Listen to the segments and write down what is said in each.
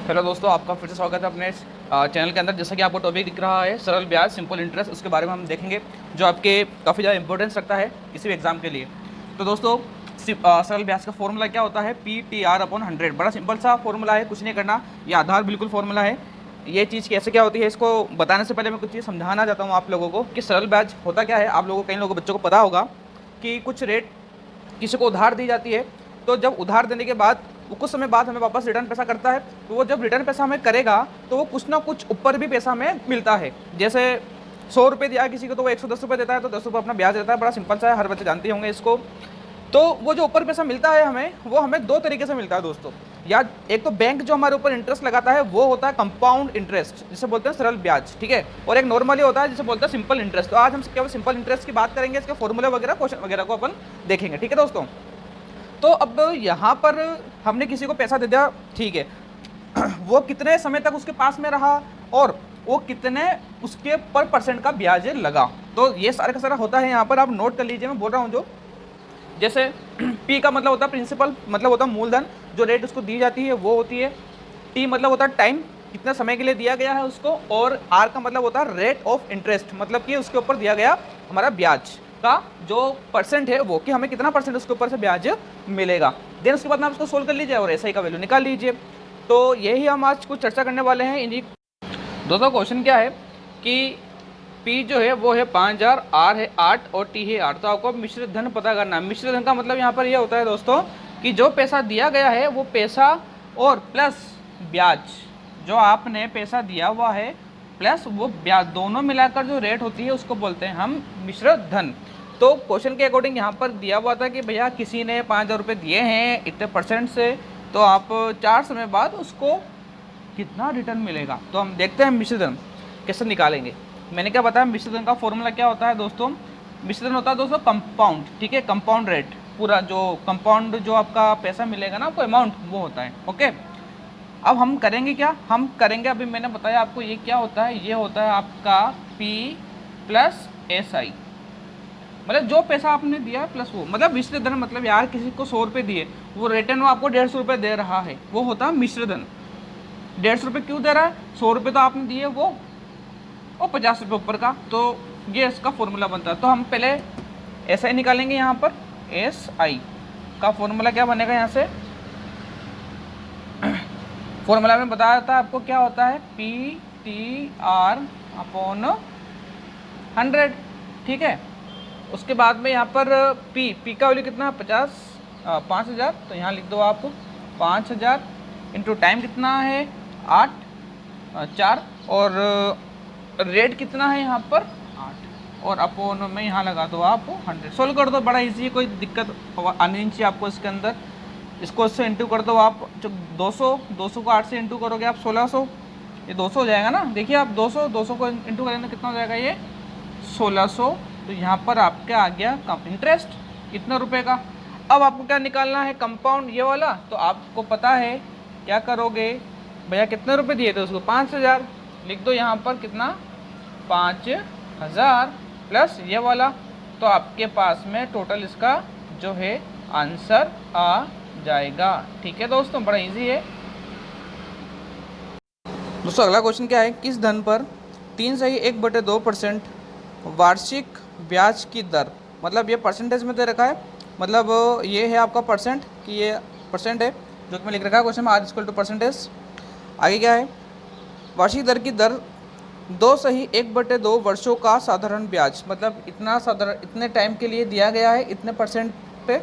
Hello दोस्तों, आपका फिर से स्वागत है अपने चैनल के अंदर। जैसा कि आपको टॉपिक दिख रहा है सरल ब्याज सिंपल इंटरेस्ट, उसके बारे में हम देखेंगे जो आपके काफ़ी ज़्यादा इंपॉर्टेंस रखता है किसी भी एग्जाम के लिए। तो दोस्तों सरल ब्याज का फॉर्मूला क्या होता है? PTR/100। बड़ा सिंपल सा फॉर्मूला है, कुछ नहीं करना। ये आधार बिल्कुल फॉर्मूला है। ये चीज़ कैसे क्या होती है, इसको बताने से पहले मैं कुछ चीज़ समझाना चाहता हूँ आप लोगों को कि सरल ब्याज होता क्या है। आप लोगों कई लोगों बच्चों को पता होगा कि कुछ रेट किसी को उधार दी जाती है, तो जब उधार देने के बाद वो कुछ समय बाद हमें वापस रिटर्न पैसा करता है, तो वो जब रिटर्न पैसा हमें करेगा तो वो कुछ ना कुछ ऊपर भी पैसा हमें मिलता है। जैसे 100 रुपये दिया किसी को तो वो 110 रुपये देता है, तो 10 रुपये अपना ब्याज देता है। बड़ा सिंपल सा है, हर बच्चे जानते होंगे इसको। तो वो जो ऊपर पैसा मिलता है हमें, वो हमें दो तरीके से मिलता है दोस्तों। या एक तो बैंक जो हमारे ऊपर इंटरेस्ट लगाता है वो होता है कंपाउंड इंटरेस्ट, जिसे बोलते हैं सरल ब्याज, ठीक है। और एक नॉर्मली होता है जिसे बोलते हैं सिंपल इंटरेस्ट। तो आज हम केवल सिंपल इंटरेस्ट की बात करेंगे, इसके फॉर्मूले वगैरह क्वेश्चन वगैरह को अपन देखेंगे, ठीक है दोस्तों। तो अब यहाँ पर हमने किसी को पैसा दे दिया, ठीक है। वो कितने समय तक उसके पास में रहा और वो कितने उसके पर परसेंट का ब्याज लगा, तो ये सारा का सारा होता है। यहाँ पर आप नोट कर लीजिए, मैं बोल रहा हूँ जो जैसे P का मतलब होता है प्रिंसिपल, मतलब होता है मूलधन, जो रेट उसको दी जाती है वो होती है। T मतलब होता है टाइम, कितना समय के लिए दिया गया है उसको। और R का मतलब होता है रेट ऑफ इंटरेस्ट, मतलब कि उसके ऊपर दिया गया हमारा ब्याज का जो परसेंट है वो, कि हमें कितना परसेंट उसके ऊपर से ब्याज मिलेगा। देन उसके बाद में आप उसको सोल्व कर लीजिए और SI का वैल्यू निकाल लीजिए। तो यही हम आज कुछ चर्चा करने वाले हैं इन्हीं। दोस्तों क्वेश्चन क्या है कि P जो है वो है 5000, R है 8 और T है 8। तो आपको मिश्रित धन पता करना है। मिश्रित धन का मतलब यहाँ पर यह होता है दोस्तों कि जो पैसा दिया गया है वो पैसा और प्लस ब्याज, जो आपने पैसा दिया हुआ है प्लस वो ब्याज, दोनों मिलाकर जो रेट होती है उसको बोलते हैं हम मिश्रित धन। तो क्वेश्चन के अकॉर्डिंग यहाँ पर दिया हुआ था कि भैया किसी ने 5000 रुपये दिए हैं इतने परसेंट से, तो आप 4 समय बाद उसको कितना रिटर्न मिलेगा। तो हम देखते हैं मिश्रित धन कैसे निकालेंगे। मैंने क्या बताया, मिश्रित धन का फॉर्मूला क्या होता है दोस्तों? मिश्रित धन होता है दोस्तों कंपाउंड, ठीक है। कंपाउंड रेट, पूरा जो कंपाउंड जो आपका पैसा मिलेगा ना आपको अमाउंट, वो होता है, ओके। अब हम करेंगे क्या, हम करेंगे अभी मैंने बताया आपको ये क्या होता है। ये होता है आपका P प्लस SI, मतलब जो पैसा आपने दिया प्लस वो, मतलब मिश्रित धन मतलब यार किसी को 100 रुपये दिए, वो रिटर्न वो आपको 150 रुपये दे रहा है, वो होता है मिश्रित धन। 150 रुपये क्यों दे रहा है? 100 रुपये तो आपने दिए वो, और 50 रुपये ऊपर का, तो ये इसका फॉर्मूला बनता है। तो हम पहले SI निकालेंगे। यहाँ पर SI का फॉर्मूला क्या बनेगा, यहाँ से फॉर्मूला में बताया था आपको क्या होता है, PTR/100, ठीक है। उसके बाद में यहाँ पर P का वैल्यू कितना है, 5000, तो यहाँ लिख दो आप 5000 इंटू टाइम कितना है 8 4, और रेट कितना है यहाँ पर 8, और अपोन में यहाँ लगा दो आप 100। सोल्व कर दो, बड़ा इजी है, कोई दिक्कत आनी नहीं चाहिए आपको इसके अंदर। इसको इससे इंटू कर दो आप, जो 200 को 8 से इंटू करोगे आप 1600, ये 200 हो जाएगा ना। देखिए आप 200 को इंटू करेंगे कितना हो जाएगा, ये 1600। तो यहाँ पर आपका आ गया कम इंटरेस्ट कितने रुपए का। अब आपको क्या निकालना है, कंपाउंड ये वाला। तो आपको पता है क्या करोगे, भैया कितने रुपए दिए थे उसको, 5000, लिख दो यहाँ पर कितना 5000 प्लस ये वाला। तो आपके पास में टोटल इसका जो है आंसर आ जाएगा, ठीक है दोस्तों, बड़ा इजी है। दोस्तों अगला क्वेश्चन क्या है, किस धन पर 3/1/2% वार्षिक ब्याज की दर, मतलब ये परसेंटेज में दे रखा है, मतलब ये है आपका परसेंट, कि ये परसेंट है जो कि मैं लिख रखा है क्वेश्चन में, R=परसेंटेज। आगे क्या है, वार्षिक दर की दर 2/1/2 वर्षों का साधारण ब्याज, मतलब इतना साधारण, इतने टाइम के लिए दिया गया है, इतने परसेंट पे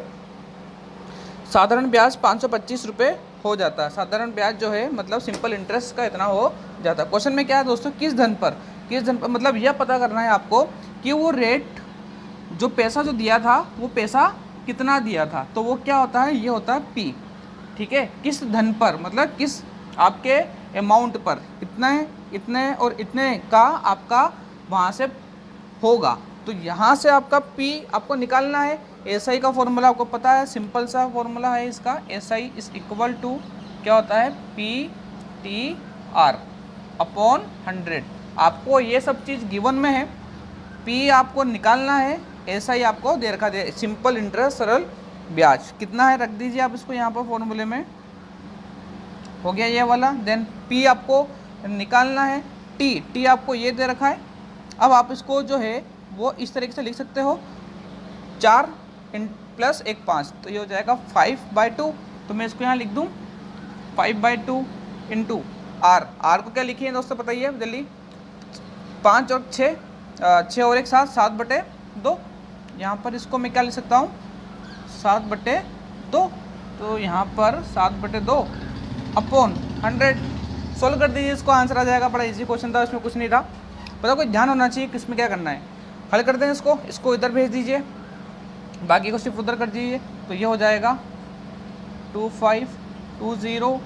साधारण ब्याज 525 रुपये हो जाता है। साधारण ब्याज जो है मतलब सिंपल इंटरेस्ट का इतना हो जाता है। क्वेश्चन में क्या है दोस्तों, किस धन पर, मतलब यह पता करना है आपको कि वो रेट, जो पैसा जो दिया था वो पैसा कितना दिया था, तो वो क्या होता है, ये होता है P, ठीक है। किस धन पर मतलब किस आपके अमाउंट पर, इतने और इतने का आपका वहाँ से होगा। तो यहाँ से आपका P आपको निकालना है। SI का फॉर्मूला आपको पता है, सिंपल सा फॉर्मूला है इसका, SI = क्या होता है, PTR/100। आपको ये सब चीज़ गिवन में है, P आपको निकालना है, SI आपको दे रखा है, सिंपल इंटरेस्ट सरल ब्याज कितना है, रख दीजिए आप इसको यहाँ पर फॉर्मूले में। हो गया ये वाला। देन P आपको निकालना है, T आपको ये दे रखा है। अब आप इसको जो है वो इस तरीके से लिख सकते हो, 4 प्लस 1 5, तो ये हो जाएगा 5/2। तो मैं इसको यहाँ लिख दूँ 5/2 इंटू R को क्या लिखिए दोस्तों बताइए जल्दी, 5 और 6, 6 और 1 7, 7/2। यहाँ पर इसको मैं क्या लिख सकता हूँ, 7/2। तो यहाँ पर 7/2 अपॉन 100। सोल्व कर दीजिए इसको, आंसर आ जाएगा। बड़ा इजी क्वेश्चन था, इसमें कुछ नहीं था। पता कोई ध्यान होना चाहिए किसमें क्या करना है। हल कर दें इसको इधर भेज दीजिए, बाकी को सिर्फ उधर कर दीजिए। तो ये हो जाएगा 2520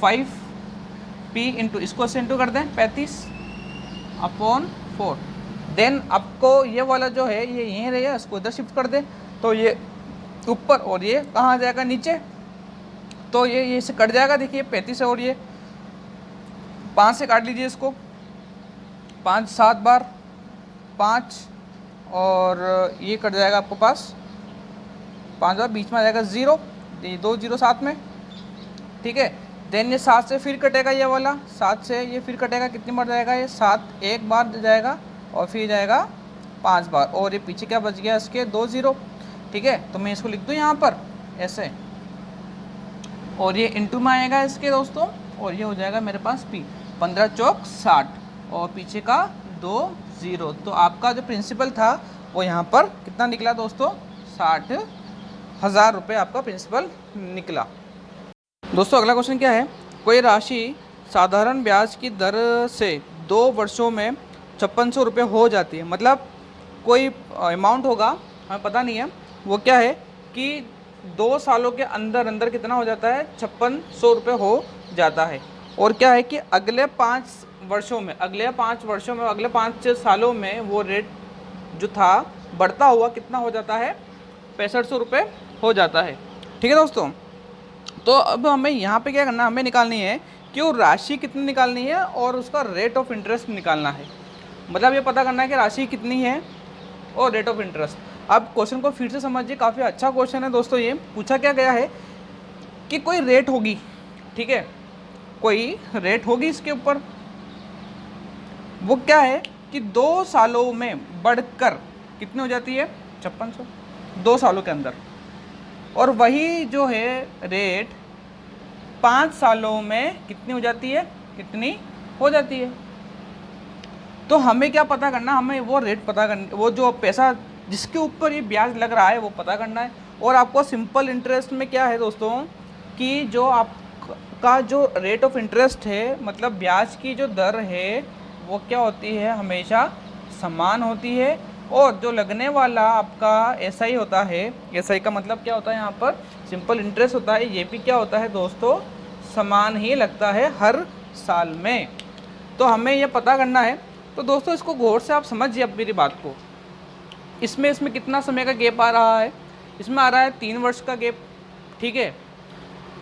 5P इंटू, इसको से इंटू कर दें 35/4। देन आपको ये वाला जो है ये यहीं रहेगा, इसको इधर शिफ्ट कर दें तो ये ऊपर और ये कहाँ आ जाएगा नीचे। तो ये से कट जाएगा, देखिए 35 है और ये 5 से काट लीजिए इसको, 5 7 बार 5 और ये कट जाएगा आपको पास 5 बार, बीच में आ जाएगा 0, ये 2 0 साथ में, ठीक है। देन ये 7 से फिर कटेगा, ये वाला 7 से ये फिर कटेगा, कितनी बार जाएगा ये 7 एक बार जाएगा और फिर जाएगा 5 बार, और ये पीछे क्या बच गया इसके 2 0, ठीक है। तो मैं इसको लिख दूँ यहाँ पर ऐसे, और ये इंटू में आएगा इसके दोस्तों, और ये हो जाएगा मेरे पास P 15 चौक 60 और पीछे का 2 0। तो आपका जो प्रिंसिपल था वो यहाँ पर कितना निकला दोस्तों, 60,000 रुपये आपका प्रिंसिपल निकला। दोस्तों अगला क्वेश्चन क्या है, कोई राशि साधारण ब्याज की दर से 2 वर्षों में 5600 रुपये हो जाती है। मतलब कोई अमाउंट होगा, हमें पता नहीं है वो क्या है, कि 2 सालों के अंदर अंदर कितना हो जाता है, 5600 रुपये हो जाता है। और क्या है कि अगले 5 वर्षों में, अगले 5 सालों में वो रेट जो था बढ़ता हुआ कितना हो जाता है, 6500 रुपये हो जाता है, ठीक है दोस्तों। तो अब हमें यहाँ पे क्या करना है, हमें निकालनी है कि वो राशि कितनी निकालनी है और उसका रेट ऑफ इंटरेस्ट निकालना है। मतलब ये पता करना है कि राशि कितनी है और रेट ऑफ इंटरेस्ट। अब क्वेश्चन को फिर से समझिए, काफ़ी अच्छा क्वेश्चन है दोस्तों। ये पूछा क्या गया है कि कोई रेट होगी, ठीक है, कोई रेट होगी इसके ऊपर, वो क्या है कि 2 सालों में बढ़कर कितनी हो जाती है, 5600 2 सालों के अंदर, और वही जो है रेट 5 सालों में कितनी हो जाती है, कितनी हो जाती है। तो हमें क्या पता करना, हमें वो रेट पता करना, वो जो पैसा जिसके ऊपर ये ब्याज लग रहा है वो पता करना है। और आपको सिंपल इंटरेस्ट में क्या है दोस्तों, कि जो आपका जो रेट ऑफ इंटरेस्ट है, मतलब ब्याज की जो दर है वो क्या होती है, हमेशा समान होती है। और जो लगने वाला आपका SI होता है, SI का मतलब क्या होता है, यहाँ पर सिंपल इंटरेस्ट होता है, ये भी क्या होता है दोस्तों, समान ही लगता है हर साल में। तो हमें ये पता करना है। तो दोस्तों इसको गौर से आप समझिए अब मेरी बात को। इसमें कितना समय का गैप आ रहा है, इसमें आ रहा है 3 वर्ष का गैप, ठीक है।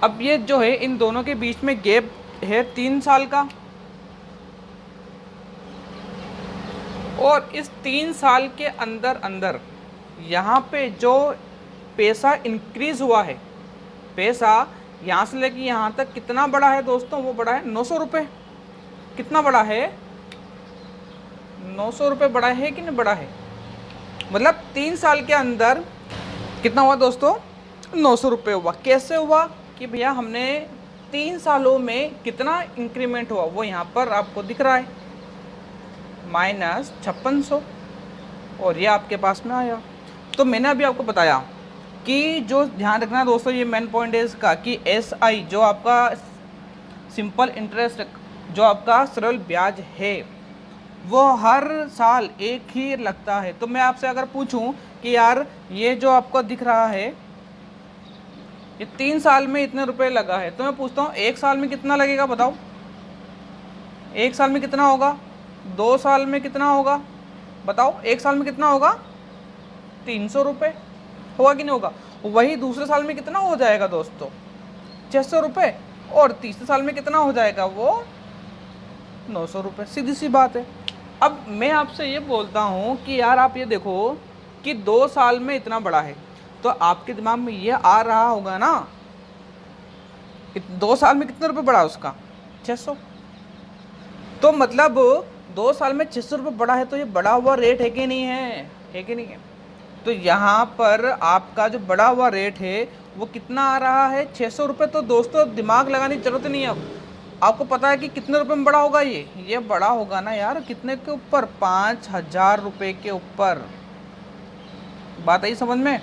अब ये जो है इन दोनों के बीच में गैप है 3 साल का, और इस 3 साल के अंदर अंदर यहाँ पे जो पैसा इंक्रीज़ हुआ है, पैसा यहाँ से लेके यहाँ तक कितना बड़ा है दोस्तों, वो बड़ा है 900 रुपये। कितना बड़ा है, 900 रुपये बड़ा है कि नहीं बड़ा है। मतलब 3 साल के अंदर कितना हुआ दोस्तों, 900 रुपये हुआ। कैसे हुआ कि भैया हमने 3 सालों में कितना इंक्रीमेंट हुआ, वो यहाँ पर आपको दिख रहा है -5600, और ये आपके पास में आया। तो मैंने अभी आपको बताया कि जो ध्यान रखना दोस्तों, ये मेन पॉइंट है इसका, कि SI जो आपका सिंपल इंटरेस्ट, जो आपका सरल ब्याज है, वो हर साल एक ही लगता है। तो मैं आपसे अगर पूछूं कि यार ये जो आपको दिख रहा है ये 3 साल में इतने रुपए लगा है, तो मैं पूछता हूँ 1 साल में कितना लगेगा, बताओ 1 साल में कितना होगा, 2 साल में कितना होगा, बताओ 1 साल में कितना होगा, 300 रुपये होगा कि नहीं होगा। वही दूसरे साल में कितना हो जाएगा दोस्तों, 600 रुपये, और तीसरे साल में कितना हो जाएगा, वो 900 रुपये। सीधी सी बात है। अब मैं आपसे ये बोलता हूँ कि यार आप ये देखो कि 2 साल में इतना बड़ा है, तो आपके दिमाग में ये आ रहा होगा ना 2 साल में कितने रुपए बढ़ा उसका? 600। तो मतलब 2 साल में 600 रुपये बढ़ा है, तो ये बढ़ा हुआ रेट है कि नहीं है? है कि नहीं है? तो यहाँ पर आपका जो बढ़ा हुआ रेट है वो कितना आ रहा है? 600 रुपये। तो दोस्तों दिमाग लगाने की जरूरत नहीं है, अब आपको पता है कि कितने रुपए में बड़ा होगा ये बड़ा होगा ना यार, कितने के ऊपर? 5000 रुपये के ऊपर। बात आई समझ में?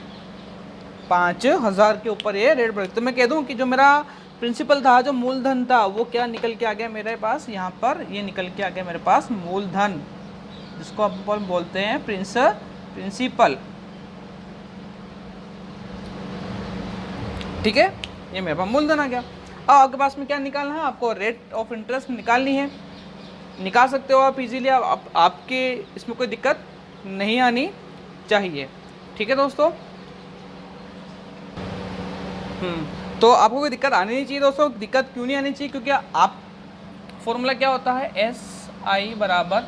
5000 के ऊपर ये रेट बढ़। तो मैं कह दूं कि जो मेरा प्रिंसिपल था, जो मूलधन था, वो क्या निकल के आ गया मेरे पास? यहाँ पर ये निकल के आ गया मेरे पास मूलधन, जिसको अपन बोलते हैं प्रिंसिपल। ठीक है, ये मेरे पास मूलधन आ गया। अब आपके पास में क्या निकालना है? आपको रेट ऑफ इंटरेस्ट निकालनी है। निकाल सकते हो आप इजीली, आपके इसमें कोई दिक्कत नहीं आनी चाहिए। ठीक है दोस्तों, तो आपको कोई दिक्कत आनी नहीं चाहिए दोस्तों। दिक्कत क्यों नहीं आनी चाहिए? क्योंकि आप फॉर्मूला क्या होता है? SI बराबर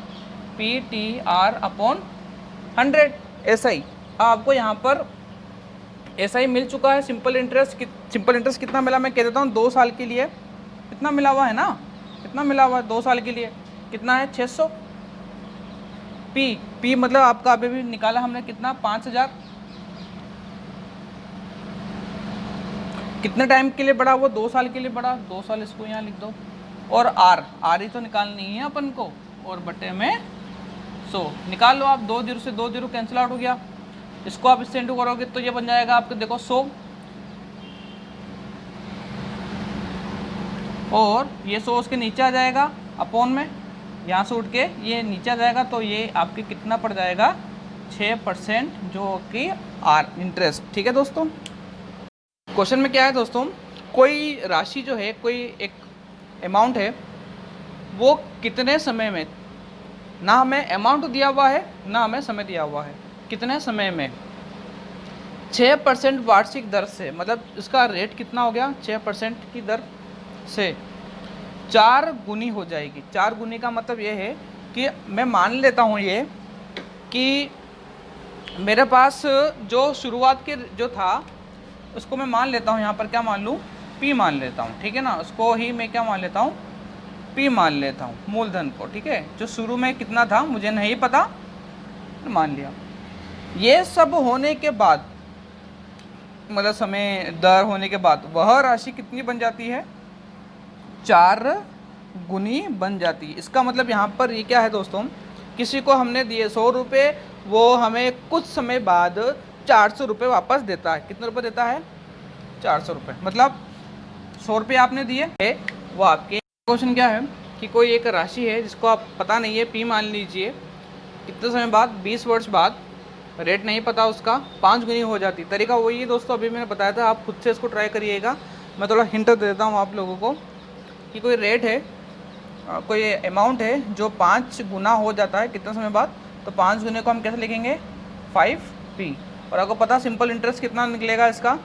PTR/100 SI। आपको यहाँ पर SI मिल चुका है। सिंपल इंटरेस्ट कितना मिला मैं कह देता हूँ। 2 साल के लिए कितना मिला हुआ है ना? कितना मिला हुआ है 2 साल के लिए? कितना है? 600। P मतलब आपका अभी भी निकाला हमने कितना? 5000। कितने टाइम के लिए बढ़ा? वो 2 साल के लिए बढ़ा। 2 साल इसको यहाँ लिख दो। और R ही तो निकालनी है अपन को, और बटे में 100 निकाल लो आप। 2 जीरो से 2 जीरो कैंसिल आउट हो गया। इसको आप इससे इंटू करोगे तो ये बन जाएगा आपके, देखो 100, और ये 100 उसके नीचे आ जाएगा अपॉन में, यहाँ से उठ के ये नीचे आ जाएगा। तो ये आपके कितना पड़ जाएगा? 6% जो कि इंटरेस्ट। ठीक है दोस्तों, क्वेश्चन में क्या है दोस्तों? कोई राशि जो है, कोई एक अमाउंट है, वो कितने समय में, ना हमें अमाउंट दिया हुआ है ना हमें समय दिया हुआ है, कितने समय में 6% वार्षिक दर से, मतलब इसका रेट कितना हो गया? 6% की दर से 4 गुनी हो जाएगी। 4 गुनी का मतलब ये है कि मैं मान लेता हूँ ये कि मेरे पास जो शुरुआत के जो था उसको मैं मान लेता हूँ, यहाँ पर क्या मान लूँ? P मान लेता हूँ। ठीक है ना, उसको ही मैं क्या मान लेता हूँ? P मान लेता हूँ, मूलधन को। ठीक है, जो शुरू में कितना था मुझे नहीं पता, मान लिया। ये सब होने के बाद, मतलब समय दर होने के बाद, वह राशि कितनी बन जाती है? 4 गुनी बन जाती है। इसका मतलब यहाँ पर ये क्या है दोस्तों? किसी को हमने दिए 100 रुपये, वो हमें कुछ समय बाद 400 रुपये वापस देता है। कितने रुपये देता है? 400 रुपये। मतलब 100 रुपये आपने दिए है, वो आपके। क्वेश्चन क्या है कि कोई एक राशि है जिसको आप पता नहीं है, P मान लीजिए, कितने समय बाद, 20 वर्ष बाद, रेट नहीं पता उसका, 5 गुनी हो जाती। तरीका वही है दोस्तों, अभी मैंने बताया था, आप खुद से इसको ट्राई करिएगा। मैं थोड़ा हिंट दे देता हूँ आप लोगों को कि कोई रेट है, कोई अमाउंट है जो 5 गुना हो जाता है कितने समय बाद। तो 5 गुने को हम कैसे लिखेंगे? 5P। और आपको पता सिंपल इंटरेस्ट कितना निकलेगा इसका?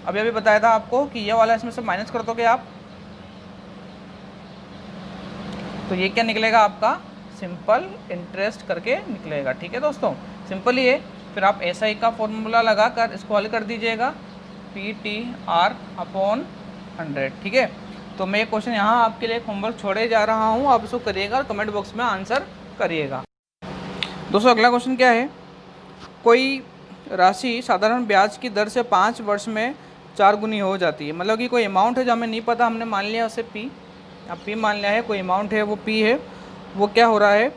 अभी बताया था आपको कि ये वाला इसमें से माइनस कर दोगे आप, तो ये क्या निकलेगा आपका? सिंपल इंटरेस्ट करके निकलेगा। ठीक है दोस्तों, सिंपल ही है। फिर आप SI का फॉर्मूला लगा कर इसको हल कर दीजिएगा, PTR/100। ठीक है, तो मैं ये क्वेश्चन यहाँ आपके लिए होमवर्क छोड़े जा रहा हूँ, आप इसको करिएगा और कमेंट बॉक्स में आंसर करिएगा। दोस्तों अगला क्वेश्चन क्या है? कोई राशि साधारण ब्याज की दर से 5 वर्ष में 4 गुनी हो जाती है। मतलब कि कोई अमाउंट है जो हमें नहीं पता, हमने मान लिया उसे P, अब P मान लिया है, कोई अमाउंट है वो P है। वो क्या हो रहा है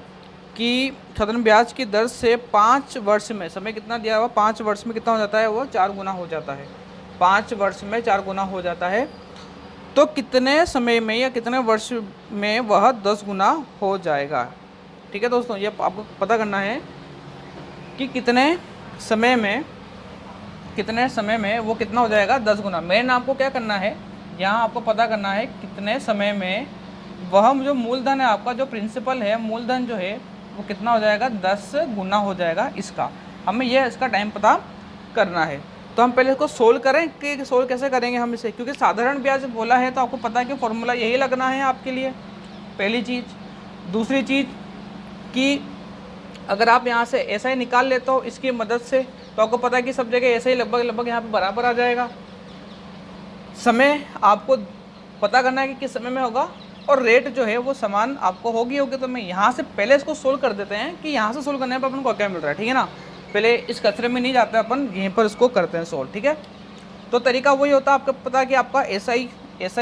कि साधारण ब्याज की दर से 5 वर्ष में, समय कितना दिया हुआ? 5 वर्ष में कितना हो जाता है? वो 4 गुना हो जाता है। 5 वर्ष में 4 गुना हो जाता है। तो कितने समय में या कितने वर्ष में वह 10 गुना हो जाएगा? ठीक है दोस्तों, ये आपको पता करना है कि कितने समय में वो कितना हो जाएगा? 10 गुना। मेन आपको क्या करना है, यहाँ आपको पता करना है कितने समय में वह जो मूलधन है आपका, जो प्रिंसिपल है, मूलधन जो है वो कितना हो जाएगा? 10 गुना हो जाएगा इसका। हमें यह इसका टाइम पता करना है। तो हम पहले इसको सोल्व करें कि सोल्व कैसे करेंगे हम इसे, क्योंकि साधारण ब्याज बोला है तो आपको पता है कि फॉर्मूला यही लगना है आपके लिए, पहली चीज़। दूसरी चीज़ कि अगर आप यहाँ से ऐसा ही निकाल लेते हो इसकी मदद से, तो आपको पता है कि सब जगह ऐसे ही लगभग यहाँ पे बराबर आ जाएगा। समय आपको पता करना है कि किस समय में होगा, और रेट जो है वो समान आपको होगी। तो मैं यहाँ से पहले इसको सोल्व कर देते हैं कि यहाँ से सोल्व करने पर अपन को क्या मिल रहा है, ठीक है ना। पहले इस कचरे में नहीं जाते अपन, यहीं पर इसको करते हैं सोल्व, ठीक है। तो तरीका वही होता है, आपको पता है कि आपका एस आई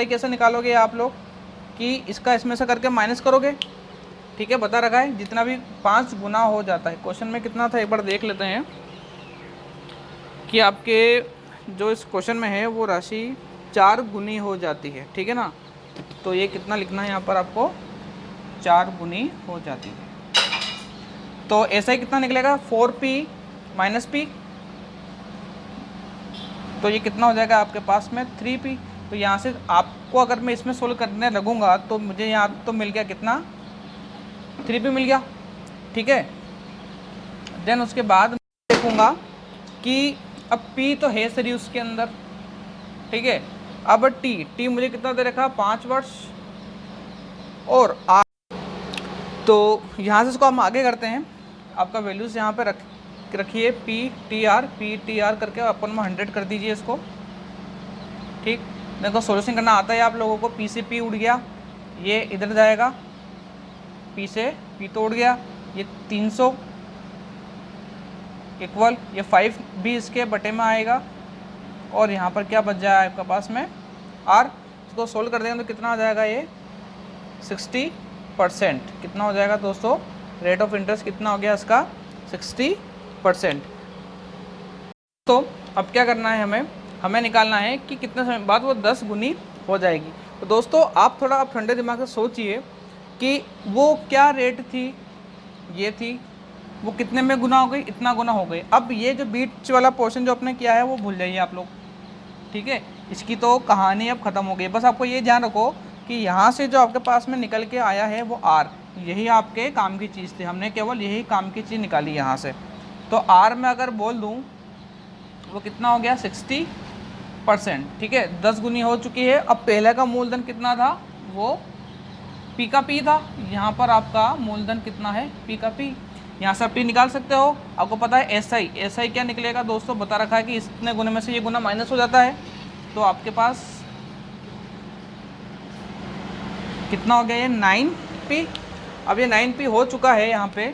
कैसे निकालोगे आप लोग, कि इसका इसमें से करके माइनस करोगे, ठीक है। बता रखा है जितना भी 5 गुना हो जाता है। क्वेश्चन में कितना था एक बार देख लेते हैं कि आपके जो इस क्वेश्चन में है वो राशि 4 गुनी हो जाती है, ठीक है ना। तो ये कितना लिखना है यहाँ पर आपको, 4 गुनी हो जाती है। तो ऐसा ही कितना निकलेगा, 4p माइनस p, तो ये कितना हो जाएगा आपके पास में 3p। तो यहाँ से आपको अगर मैं इसमें सोल्व करने लगूंगा तो मुझे यहाँ तो मिल गया कितना, 3p मिल गया, ठीक है। देन उसके बाद देखूंगा कि अब p तो है सही उसके अंदर, ठीक है। अब t मुझे कितना दे रखा, 5 वर्ष, और r, तो यहाँ से इसको हम आगे करते हैं। आपका वैल्यूज यहाँ पे रखिए पी टी आर करके अपन में 100 कर दीजिए इसको, ठीक। देखो सॉल्यूशन करना आता है आप लोगों को। p से p उड़ गया, ये इधर जाएगा, p से p तो उड़ गया, ये 300 इक्वल ये 5 भी इसके बटे में आएगा, और यहाँ पर क्या बच जाए आपके पास में r। इसको सोल्व कर देंगे तो कितना हो जाएगा, ये 60%। कितना हो जाएगा दोस्तों, रेट ऑफ इंटरेस्ट कितना हो गया इसका, 60%। तो अब क्या करना है, हमें निकालना है कि कितने समय बाद वो 10 गुनी हो जाएगी। तो दोस्तों आप थोड़ा ठंडे दिमाग से सोचिए कि वो क्या रेट थी, ये थी, वो कितने में गुना हो गई, इतना गुना हो गई। अब ये जो बीच वाला पोर्शन जो आपने किया है वो भूल जाइए आप लोग, ठीक है। इसकी तो कहानी अब ख़त्म हो गई। बस आपको ये ध्यान रखो कि यहाँ से जो आपके पास में निकल के आया है वो r, यही आपके काम की चीज़ थी। हमने केवल यही काम की चीज़ निकाली यहाँ से। तो r में अगर बोल दूँ वो कितना हो गया, 60%, ठीक है। 10 गुनी हो चुकी है। अब पहले का मूलधन कितना था, वो p का p था। यहाँ पर आपका मूलधन कितना है, p का p। यहाँ से आप p निकाल सकते हो। आपको पता है SI क्या निकलेगा दोस्तों, बता रखा है कि इतने गुने में से ये गुना माइनस हो जाता है। तो आपके पास कितना हो गया, ये 9p। अब ये 9p हो चुका है यहाँ पे,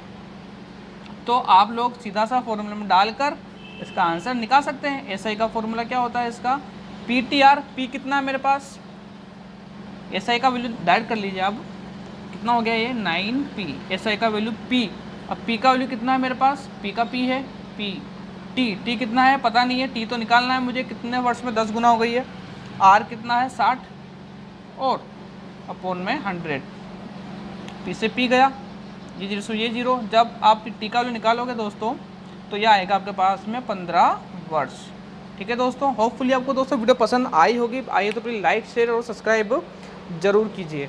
तो आप लोग सीधा सा फॉर्मूला में डालकर इसका आंसर निकाल सकते हैं। SI का फॉर्मूला क्या होता है इसका, PTR। p कितना है मेरे पास, SI का वैल्यू डायरेक्ट कर लीजिए। अब कितना हो गया, ये 9p, SI का वैल्यू p। अब p का वैल्यू कितना है मेरे पास, p का p है p। t कितना है पता नहीं है, t तो निकालना है मुझे, कितने वर्ष में 10 गुना हो गई है। r कितना है 60, और अपोन में 100, p से p गया, ये 0। जब आप t का वैल्यू निकालोगे दोस्तों तो यह आएगा आपके पास में 15 वर्ष, ठीक है दोस्तों। होपफुली आपको दोस्तों वीडियो पसंद आई होगी। आइए तो प्लीज़ लाइक शेयर और सब्सक्राइब जरूर कीजिए।